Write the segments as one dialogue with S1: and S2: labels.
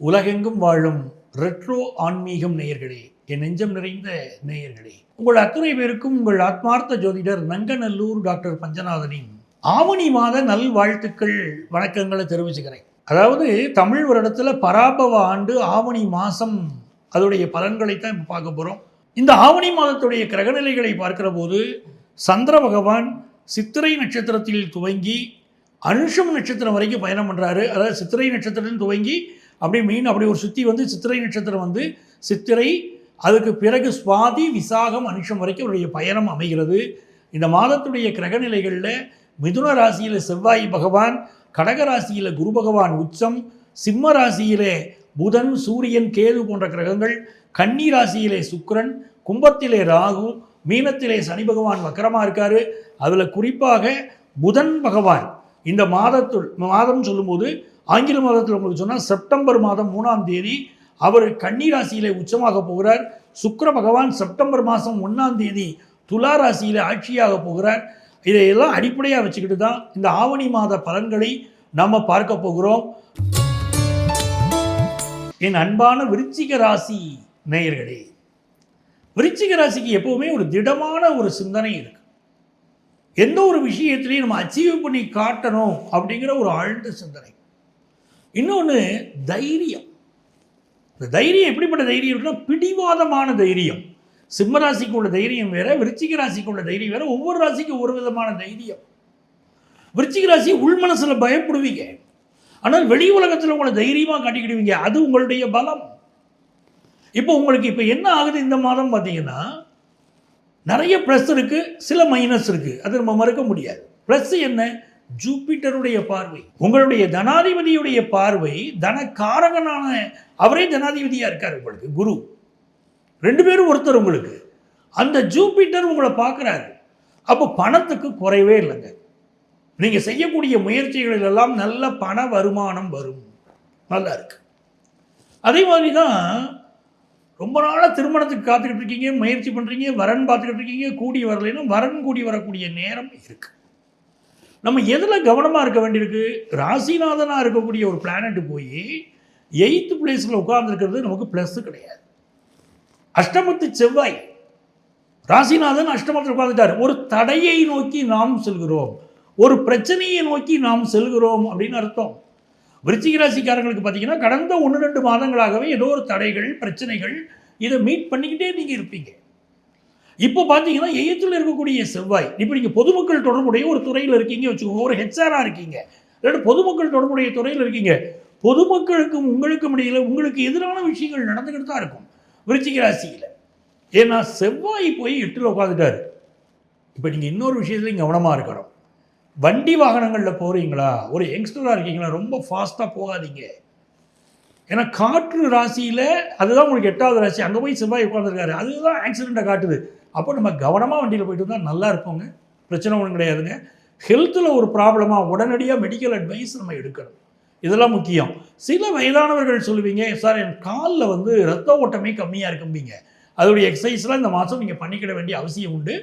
S1: உலகெங்கும் வாழும் ரெட்ரோ ஆன்மீகம் நேயர்களே, என் நெஞ்சம் நிறைந்த நேயர்களே, உங்கள் அத்துணை பேருக்கும் உங்கள் ஆத்மார்த்த ஜோதிடர் நங்கநல்லூர் டாக்டர் பஞ்சநாதனின் ஆவணி மாத நல்வாழ்த்துக்கள் வணக்கங்களை தெரிவிச்சுக்கிறேன். அதாவது தமிழ் வருடத்தில் பராபவ ஆண்டு ஆவணி மாதம் அதோடைய பலன்களைத்தான் இப்போ பார்க்க போகிறோம். இந்த ஆவணி மாதத்துடைய கிரகநிலைகளை பார்க்கிற போது சந்திர பகவான் சித்திரை நட்சத்திரத்தில் துவங்கி அனுஷம் நட்சத்திரம் வரைக்கும் பயணம் பண்ணுறாரு. அதாவது சித்திரை நட்சத்திரம் துவங்கி அப்படி ஒரு சுற்றி வந்து சித்திரை நட்சத்திரம் வந்து சித்திரை, அதுக்கு பிறகு சுவாதி, விசாகம், அனுஷம் வரைக்கும் அவருடைய பயணம் அமைகிறது. இந்த மாதத்துடைய கிரகநிலைகளில் மிதுன ராசியில் செவ்வாய் பகவான், கடக ராசியில் குரு பகவான் உச்சம், சிம்ம ராசியிலே புதன், சூரியன், கேது போன்ற கிரகங்கள், கன்னி ராசியிலே சுக்கிரன், கும்பத்திலே ராகு, மீனத்திலே சனி பகவான் வக்கரமாக இருக்கார். அதில் குறிப்பாக புதன் பகவான் இந்த மாதம் சொல்லும்போது ஆங்கில மாதத்தில் உங்களுக்கு சொன்னால் செப்டம்பர் மாதம் 3ஆம் தேதி அவர் கன்னி ராசியிலே உச்சமாக போகிறார். சுக்கிர பகவான் செப்டம்பர் மாதம் 1ஆம் தேதி துலா ராசியில் ஆட்சியாக போகிறார். இதையெல்லாம் அடிப்படையாக வச்சுக்கிட்டு தான் இந்த ஆவணி மாத பலன்களை நம்ம பார்க்க போகிறோம். என் அன்பான விருச்சிக ராசி நேயர்களே, விருச்சிக ராசிக்கு எப்பவுமே ஒரு திடமான ஒரு சிந்தனை இருக்கு. எந்த ஒரு விஷயத்திலையும் நம்ம அச்சீவ் பண்ணி காட்டணும் அப்படிங்கிற ஒரு ஆழ்ந்த சிந்தனை. இன்னொன்று தைரியம். இந்த தைரியம் எப்படிப்பட்ட தைரியம் இருக்குன்னா பிடிவாதமான தைரியம். சிம்ம ராசிக்கு உள்ள தைரியம் வேற, விருச்சிக ராசிக்கு உள்ள தைரியம் வேற. ஒவ்வொரு ராசிக்கும் ஒரு விதமான தைரியம். விருச்சிக ராசி உள் மனசில் பயப்படுவீங்க, ஆனால் வெளி உலகத்தில் உங்களை தைரியமாக காட்டிக்கிடுவீங்க. அது உங்களுடைய பலம். இப்போ உங்களுக்கு இப்போ என்ன ஆகுது இந்த மாதம் பார்த்தீங்கன்னா, நிறைய ப்ளஸ் இருக்குது, சில மைனஸ் இருக்குது. அது நம்ம மறுக்க முடியாது. ப்ளஸ் என்ன? ஜூபிட்டருடைய பார்வை, உங்களுடைய தனாதிபதியுடைய பார்வை, தனக்காரகனான அவரே ஜனாதிபதியாக இருக்கார் உங்களுக்கு, குரு. ரெண்டு பேரும் ஒருத்தர் உங்களுக்கு. அந்த ஜூபிட்டர் உங்களை பார்க்குறாரு. அப்போ பணத்துக்கு குறைவே இல்லைங்க. நீங்கள் செய்யக்கூடிய முயற்சிகளிலெல்லாம் நல்ல பண வருமானம் வரும். நல்லா இருக்கு. அதே மாதிரி தான் ரொம்ப நாளாக திருமணத்துக்கு காத்துக்கிட்டு இருக்கீங்க, முயற்சி பண்ணுறீங்க, வரன் பார்த்துக்கிட்டு இருக்கீங்க, கூடி வரலைன்னா வரன் கூடி வரக்கூடிய நேரம் இருக்குது. நம்ம எதில் கவனமாக இருக்க வேண்டியிருக்கு? ராசிநாதனாக இருக்கக்கூடிய ஒரு பிளானட் போய் 8th பிளேஸில் உட்கார்ந்துருக்கிறது நமக்கு ப்ளஸ்ஸு கிடையாது. அஷ்டமத்து செவ்வாய், ராசிநாதன் அஷ்டமத்தில் உட்கார்ந்துட்டார். ஒரு தடையை நோக்கி நாம் செல்கிறோம், ஒரு பிரச்சனையை நோக்கி நாம் செல்கிறோம் அப்படின்னு அர்த்தம். விருச்சிக ராசிக்காரங்களுக்கு பார்த்தீங்கன்னா கடந்த 1-2 மாதங்களாகவே ஏதோ ஒரு தடைகள், பிரச்சனைகள், இதை மீட் பண்ணிக்கிட்டே நீங்கள் இருப்பீங்க. இப்போ பார்த்தீங்கன்னா 8th இருக்கக்கூடிய செவ்வாய், இப்போ நீங்கள் பொதுமக்கள் தொடர்புடைய ஒரு துறையில் இருக்கீங்க வச்சுக்கோங்க, ஒரு ஹெச்ஆராக இருக்கீங்க, இல்லாட்டி பொதுமக்கள் தொடர்புடைய துறையில் இருக்கீங்க. பொதுமக்களுக்கும் உங்களுக்கும் இடையில் உங்களுக்கு எதிரான விஷயங்கள் நடந்துக்கிட்டு தான் இருக்கும் விருச்சிக ராசியில். ஏன்னா செவ்வாய் போய் 8ல் உட்காந்துட்டார். இப்போ நீங்கள் இன்னொரு விஷயத்துலையும் கவனமாக இருக்கணும். வண்டி வாகனங்களில் போகிறீங்களா, ஒரு யங்ஸ்டராக இருக்கீங்களா, ரொம்ப ஃபாஸ்ட்டாக போகாதீங்க. ஏன்னா காற்று ராசியில் அதுதான் உங்களுக்கு 8வது ராசி, அங்கே போய் செவ்வாய் உட்காந்துருக்காரு, அதுதான் ஆக்சிடெண்ட்டை காட்டுது. அப்போ நம்ம கவனமாக வண்டியில் போயிட்டு வந்தால் நல்லா இருப்போங்க, பிரச்சனை ஒன்றும் கிடையாதுங்க. ஹெல்த்தில் ஒரு ப்ராப்ளமாக உடனடியாக மெடிக்கல் அட்வைஸ் நம்ம எடுக்கணும், இதெல்லாம் முக்கியம். சில வயதானவர்கள் சொல்லுவீங்க, சார் என் காலில் வந்து ரத்த ஓட்டமே கம்மியாக இருக்கும்பீங்க. அதோடைய எக்ஸசைஸ்லாம் இந்த மாதம் நீங்கள் பண்ணிக்கிட வேண்டிய அவசியம் உண்டு.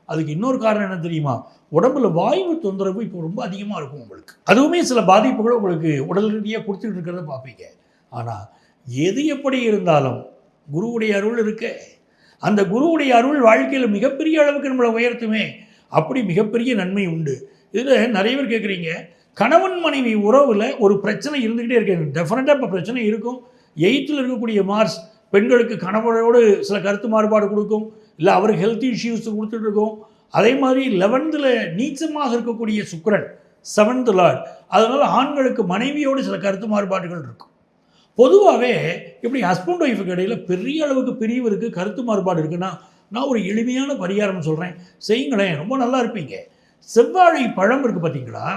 S1: அதுக்கு இன்னொரு காரணம் என்ன தெரியுமா? உடம்புல வாயு தொந்தரவு இப்போ ரொம்ப அதிகமாக இருக்கும் உங்களுக்கு. அதுவுமே சில பாதிப்புகளை உங்களுக்கு உடல் ரீதியாக கொடுத்துட்டு இருக்கிறத பார்ப்பீங்க. ஆனால் எது எப்படி இருந்தாலும் குருவுடைய அருள் இருக்கு. அந்த குருவுடைய அருள் வாழ்க்கையில் மிகப்பெரிய அளவுக்கு நம்மளை உயர்த்துமே. அப்படி மிகப்பெரிய நன்மை உண்டு. இதில் நிறைய பேர் கேட்குறீங்க, கணவன் மனைவி உறவில் ஒரு பிரச்சனை இருந்துக்கிட்டே இருக்கு. டெஃபினட்டாக இப்போ பிரச்சனை இருக்கும். 8th இருக்கக்கூடிய மார்ஸ் பெண்களுக்கு கணவனோடு சில கருத்து மாறுபாடு கொடுக்கும், இல்லை அவருக்கு ஹெல்த் இஷ்யூஸ் கொடுத்துட்டு இருக்கோம். அதே மாதிரி 11th நீச்சமாக இருக்கக்கூடிய சுக்கிரன் 7th லார்ட், அதனால் ஆண்களுக்கு மனைவியோடு சில கருத்து மாறுபாடுகள் இருக்கும். பொதுவாகவே இப்படி ஹஸ்பண்ட் ஒய்ஃபுக்கு இடையில் பெரிய அளவுக்கு பிரிவு இருக்குது, கருத்து மாறுபாடு இருக்குன்னா நான் ஒரு எளிமையான பரிகாரம் சொல்கிறேன், செய்யுங்களேன், ரொம்ப நல்லா இருப்பீங்க. செவ்வாழை பழம் இருக்குது பார்த்தீங்களா,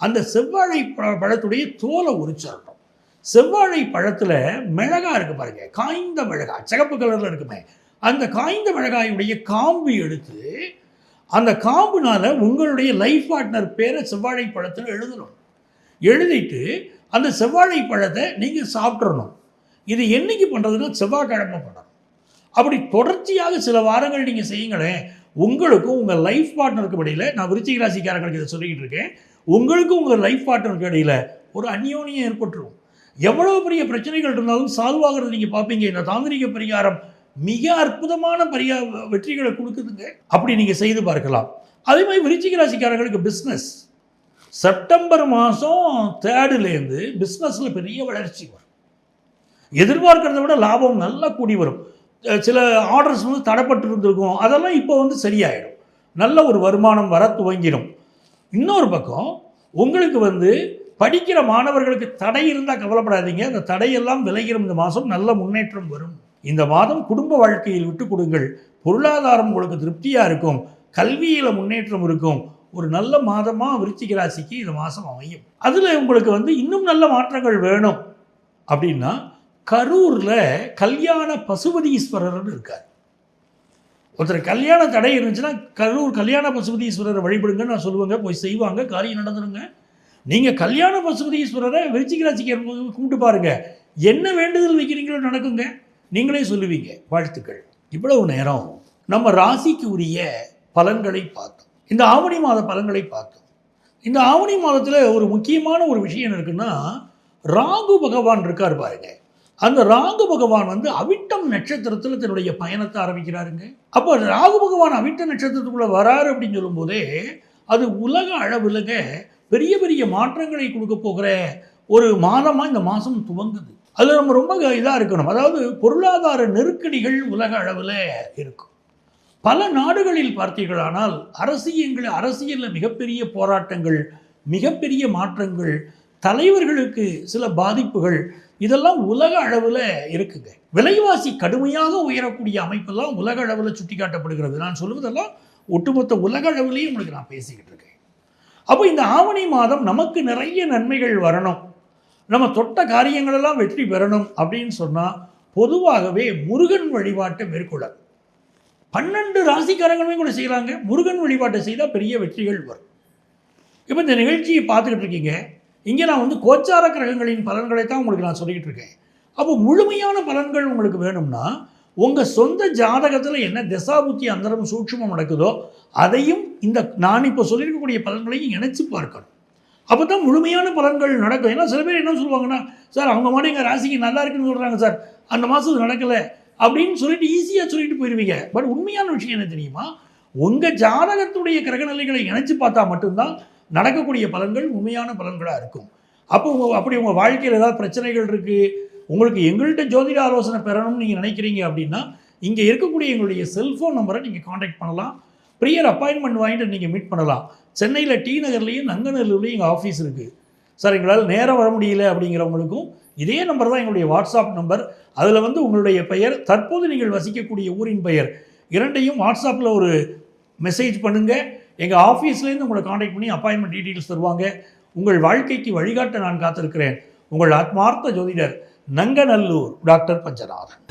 S1: அந்த செவ்வாழை பழத்துடைய தோலை உரிச்சிடணும். செவ்வாழை பழத்தில் மிளகா இருக்குது பாருங்கள், காய்ந்த மிளகாய் சிகப்பு கலரில் இருக்குமே, அந்த காய்ந்த மிளகாயுடைய காம்பு எடுத்து அந்த காம்புனால் உங்களுடைய லைஃப் பார்ட்னர் பேரை செவ்வாழை பழத்தில் எழுதணும். எழுதிட்டு அந்த செவ்வாழை பழத்தை நீங்கள் சாப்பிட்றணும். இது என்றைக்கு பண்ணுறதுன்னா செவ்வாய்க்கிழமை பண்ணணும். அப்படி தொடர்ச்சியாக சில வாரங்கள் நீங்கள் செய்யுங்களேன், உங்களுக்கும் உங்கள் லைஃப் பார்ட்னருக்கு இடையில், நான் விருச்சிக ராசிக்காரங்களுக்கு இதை சொல்லிக்கிட்டு இருக்கேன், உங்களுக்கும் உங்கள் லைஃப் பார்ட்னருக்கு இடையில் ஒரு அந்யோன்யம் ஏற்பட்டுரும். எவ்வளவு பெரிய பிரச்சனைகள் இருந்தாலும் சால்வ் ஆகிறது நீங்கள் பார்ப்பீங்க. இந்த தாந்திரிக பரிகாரம் மிக அற்புதமான வெற்றிகளை கொடுக்குதுங்க. அப்படி நீங்கள் செய்து பார்க்கலாம். அதே மாதிரி விருச்சிக ராசிக்காரர்களுக்கு பிஸ்னஸ் செப்டம்பர் மாதம் 3லேருந்து பிஸ்னஸில் பெரிய வளர்ச்சி வரும். எதிர்பார்க்கிறத விட லாபம் நல்லா கூடி வரும். சில ஆர்டர்ஸ் தடைப்பட்டு இருந்திருக்கும், அதெல்லாம் இப்போ சரியாயிடும். நல்ல ஒரு வருமானம் வர துவங்கிடும். இன்னொரு பக்கம் உங்களுக்கு படிக்கிற மாணவர்களுக்கு தடை இருந்தால் கவலைப்படாதீங்க. அந்த தடையெல்லாம் விலகிடும். இந்த மாதம் நல்ல முன்னேற்றம் வரும். இந்த மாதம் குடும்ப வாழ்க்கையில் விட்டு கொடுங்கள். பொருளாதாரம் உங்களுக்கு திருப்தியாக இருக்கும். கல்வியில் முன்னேற்றம் இருக்கும். ஒரு நல்ல மாதமாக விருச்சிக ராசிக்கு இந்த மாதம் அமையும். அதில் உங்களுக்கு இன்னும் நல்ல மாற்றங்கள் வேணும் அப்படின்னா கரூரில் கல்யாண பசுபதீஸ்வரர்னு இருக்கார். ஒருத்தர் கல்யாண தடை இருந்துச்சுன்னா கரூர் கல்யாண பசுபதீஸ்வரரை வழிபடுங்கன்னு நான் சொல்லுவேங்க. போய் செய்வாங்க, காரியம் நடந்துருங்க. நீங்கள் கல்யாண பசுபதீஸ்வரரை விருச்சிக ராசிக்கு கும்பிட்டு பாருங்க, என்ன வேண்டுதல் வைக்கிறீங்களோ நடக்குங்க. நீங்களே சொல்லுவீங்க. வாழ்த்துக்கள். இவ்வளவு நேரம் நம்ம ராசிக்கு உரிய பலன்களை பார்த்தோம். இந்த ஆவணி மாத பலன்களை பார்த்தோம். இந்த ஆவணி மாதத்தில் ஒரு முக்கியமான ஒரு விஷயம் இருக்குன்னா, ராகு பகவான் இருக்கார் பாருங்க. அந்த ராகு பகவான் அவிட்டம் நட்சத்திரத்தில் தன்னுடைய பயணத்தை ஆரம்பிக்கிறாருங்க. அப்போ ராகு பகவான் அவிட்ட நட்சத்திரத்துக்குள்ளே வராரு அப்படின்னு சொல்லும்போதே அது உலக அளவில் பெரிய பெரிய மாற்றங்களை கொடுக்க போகிற ஒரு மாதமாக இந்த மாதம் துவங்குது. அதில் நம்ம ரொம்ப இதாக இருக்கணும். அதாவது பொருளாதார நெருக்கடிகள் உலக அளவில் இருக்கும். பல நாடுகளில் பார்த்தீர்களானால் அரசியலில் மிகப்பெரிய போராட்டங்கள், மிகப்பெரிய மாற்றங்கள், தலைவர்களுக்கு சில பாதிப்புகள், இதெல்லாம் உலக அளவில் இருக்குங்க. விலைவாசி கடுமையாக உயரக்கூடிய அமைப்பெல்லாம் உலக அளவில் சுட்டி காட்டப்படுகிறது. நான் சொல்லுவதெல்லாம் ஒட்டுமொத்த உலக அளவிலேயே உங்களுக்கு நான் பேசிக்கிட்டு இருக்கேன். அப்போ இந்த ஆவணி மாதம் நமக்கு நிறைய நன்மைகள் வரணும், நம்ம தொட்ட காரியங்களெல்லாம் வெற்றி பெறணும் அப்படின்னு சொன்னால் பொதுவாகவே முருகன் வழிபாட்டை மேற்கொள்ள 12 ராசிக்காரங்களுமே கூட செய்கிறாங்க. முருகன் வழிபாட்டை செய்தால் பெரிய வெற்றிகள் வரும். இப்போ இந்த நிகழ்ச்சியை பார்த்துக்கிட்டு இருக்கீங்க. இங்கே நான் கோச்சார கிரகங்களின் பலன்களை தான் உங்களுக்கு நான் சொல்லிக்கிட்டு இருக்கேன். அப்போ முழுமையான பலன்கள் உங்களுக்கு வேணும்னா உங்கள் சொந்த ஜாதகத்தில் என்ன தசாபுத்தி அந்தரம் சூட்சுமம் நடக்குதோ அதையும் இந்த நான் இப்போ சொல்லியிருக்கக்கூடிய பலன்களையும் இணைச்சி பார்க்கணும். அப்போ தான் முழுமையான பலன்கள் நடக்கும். ஏன்னா சில பேர் என்ன சொல்லுவாங்கன்னா, சார் அவங்க மாதிரி எங்கள் ராசிக்கு நல்லா இருக்குன்னு சொல்கிறாங்க சார், அந்த மாதம் நடக்கலை அப்படின்னு சொல்லிட்டு ஈஸியாக சொல்லிட்டு போயிடுவீங்க. பட் உண்மையான விஷயம் என்ன தெரியுமா, உங்கள் ஜாதகத்துடைய கிரகநிலைகளை இணைச்சி பார்த்தா மட்டும்தான் நடக்கக்கூடிய பலன்கள் உண்மையான பலன்களாக இருக்கும். அப்படி உங்கள் வாழ்க்கையில் ஏதாவது பிரச்சனைகள் இருக்குது, உங்களுக்கு எங்கள்கிட்ட ஜோதிட ஆலோசனை பெறணும்னு நீங்கள் நினைக்கிறீங்க அப்படின்னா இங்கே இருக்கக்கூடிய எங்களுடைய செல்ஃபோன் நம்பரை நீங்கள் காண்டாக்ட் பண்ணலாம். ப்ரியர் அப்பாயின்மெண்ட் வாங்கிட்டு நீங்கள் மீட் பண்ணலாம். சென்னையில் டி நகர்லேயும் நங்கநல்லூர்லேயும் எங்கள் ஆஃபீஸ் இருக்குது. சார் எங்களால் நேரம் வர முடியல அப்படிங்கிறவங்களுக்கும் இதே நம்பர் தான் எங்களுடைய வாட்ஸ்அப் நம்பர். அதில் உங்களுடைய பெயர், தற்போது நீங்கள் வசிக்கக்கூடிய ஊரின் பெயர் இரண்டையும் வாட்ஸ்அப்பில் ஒரு மெசேஜ் பண்ணுங்கள். எங்கள் ஆஃபீஸ்லேருந்து உங்களை காண்டாக்ட் பண்ணி அப்பாயின்மெண்ட் டீட்டெயில்ஸ் தருவாங்க. உங்கள் வாழ்க்கைக்கு வழிகாட்ட நான் காத்திருக்கிறேன். உங்கள் ஆத்மார்த்த ஜோதிடர் நங்கநல்லூர் டாக்டர் பஞ்சநாதன்.